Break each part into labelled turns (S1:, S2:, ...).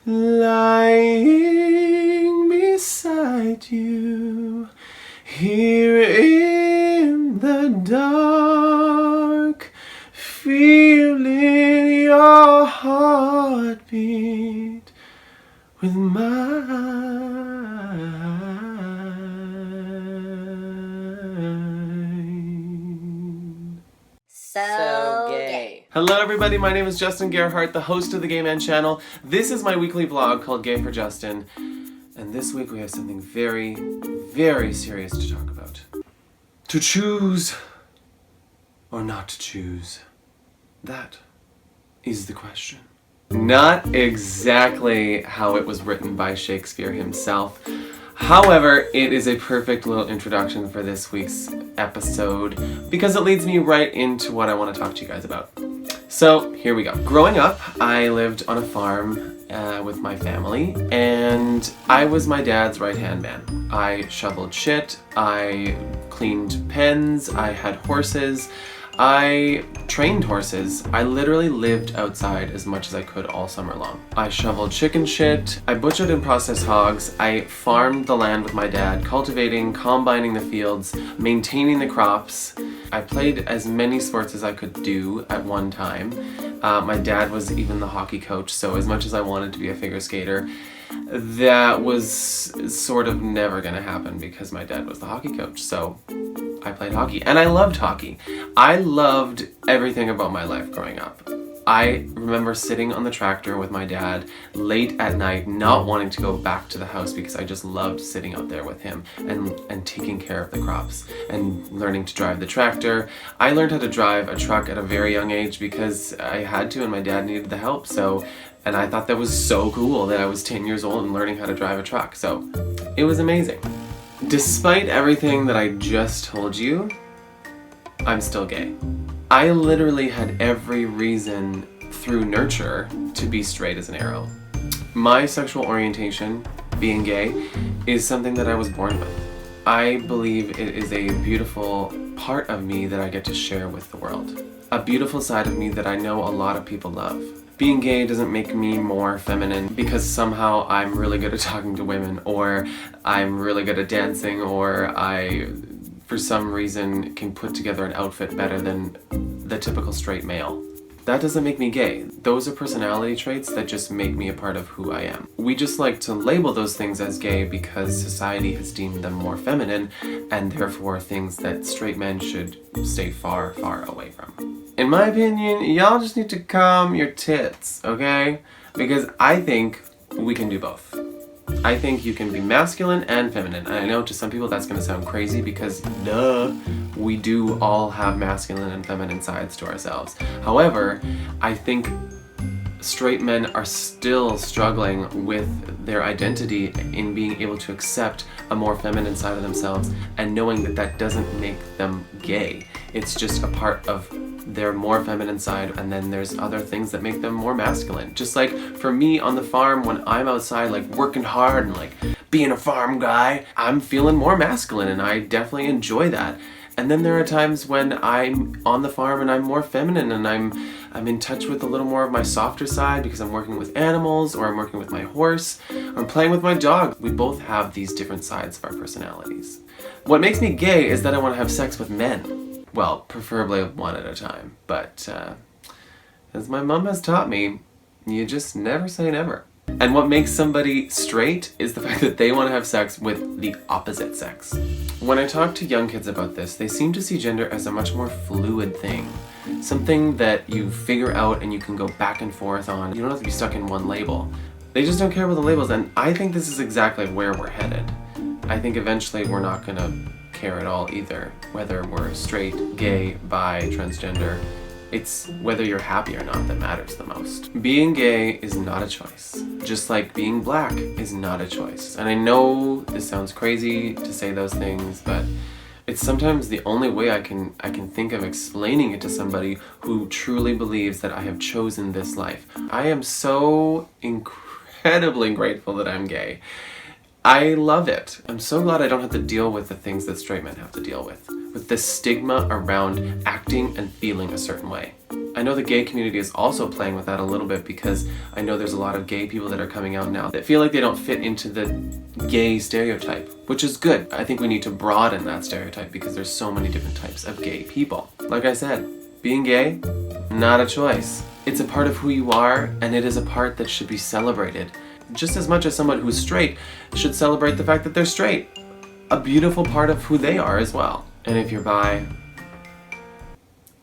S1: lying beside you, here in the dark, feeling your heartbeat with mine.
S2: So gay.
S1: Hello everybody, my name is Justin Gerhardt, the host of the GayMenChannel. This is my weekly vlog called Gay for Justin. And this week we have something very, very serious to talk about. To choose or not to choose. That is the question. Not exactly how it was written by Shakespeare himself. However, it is a perfect little introduction for this week's episode because it leads me right into what I want to talk to you guys about. So, here we go. Growing up, I lived on a farm with my family, and I was my dad's right-hand man. I shoveled shit, I cleaned pens, I had horses, I trained horses. I literally lived outside as much as I could all summer long. I shoveled chicken shit, I butchered and processed hogs, I farmed the land with my dad, cultivating, combining the fields, maintaining the crops. I played as many sports as I could do at one time. My dad was even the hockey coach, so as much as I wanted to be a figure skater, that was sort of never gonna happen because my dad was the hockey coach, so I played hockey, and I loved hockey. I loved everything about my life growing up. I remember sitting on the tractor with my dad late at night, not wanting to go back to the house because I just loved sitting out there with him and taking care of the crops and learning to drive the tractor. I learned how to drive a truck at a very young age because I had to and my dad needed the help. And I thought that was so cool that I was 10 years old and learning how to drive a truck. So it was amazing. Despite everything that I just told you, I'm still gay. I literally had every reason through nurture to be straight as an arrow. My sexual orientation, being gay, is something that I was born with. I believe it is a beautiful part of me that I get to share with the world. A beautiful side of me that I know a lot of people love. Being gay doesn't make me more feminine because somehow I'm really good at talking to women, or I'm really good at dancing, or I, for some reason, can put together an outfit better than the typical straight male. That doesn't make me gay. Those are personality traits that just make me a part of who I am. We just like to label those things as gay because society has deemed them more feminine and therefore things that straight men should stay far, far away from. In my opinion, y'all just need to calm your tits, okay? Because I think we can do both. I think you can be masculine and feminine. And I know to some people that's gonna sound crazy because, duh, we do all have masculine and feminine sides to ourselves. However, I think straight men are still struggling with their identity in being able to accept a more feminine side of themselves and knowing that that doesn't make them gay. It's just a part of their more feminine side, and then there's other things that make them more masculine. Just like for me on the farm, when I'm outside like working hard and like being a farm guy, I'm feeling more masculine and I definitely enjoy that. And then there are times when I'm on the farm and I'm more feminine and I'm in touch with a little more of my softer side because I'm working with animals, or I'm working with my horse, or I'm playing with my dog. We both have these different sides of our personalities. What makes me gay is that I want to have sex with men. Well, preferably one at a time, but as my mom has taught me, you just never say never. And what makes somebody straight is the fact that they want to have sex with the opposite sex. When I talk to young kids about this, they seem to see gender as a much more fluid thing. Something that you figure out and you can go back and forth on. You don't have to be stuck in one label. They just don't care about the labels, and I think this is exactly where we're headed. I think eventually we're not gonna care at all either, whether we're straight, gay, bi, transgender. It's whether you're happy or not that matters the most. Being gay is not a choice, just like being black is not a choice. And I know this sounds crazy to say those things, but it's sometimes the only way I can think of explaining it to somebody who truly believes that I have chosen this life. I am so incredibly grateful that I'm gay. I love it. I'm so glad I don't have to deal with the things that straight men have to deal with the stigma around acting and feeling a certain way. I know the gay community is also playing with that a little bit because I know there's a lot of gay people that are coming out now that feel like they don't fit into the gay stereotype, which is good. I think we need to broaden that stereotype because there's so many different types of gay people. Like I said, being gay, not a choice. It's a part of who you are, and it is a part that should be celebrated. Just as much as someone who's straight should celebrate the fact that they're straight. A beautiful part of who they are as well. And if you're bi,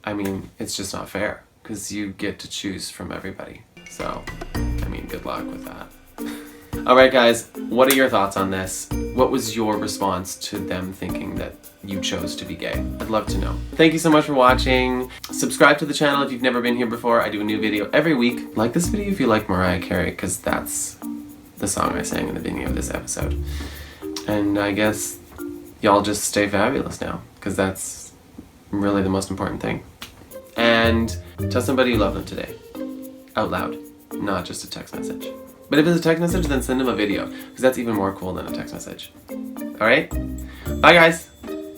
S1: I mean, it's just not fair because you get to choose from everybody. So, I mean, good luck with that. Alright guys, what are your thoughts on this? What was your response to them thinking that you chose to be gay? I'd love to know. Thank you so much for watching. Subscribe to the channel if you've never been here before. I do a new video every week. Like this video if you like Mariah Carey, because that's the song I sang in the beginning of this episode. And I guess y'all just stay fabulous now, because that's really the most important thing. And tell somebody you love them today. Out loud, not just a text message. But if it's a text message, then send them a video, because that's even more cool than a text message. Alright? Bye guys!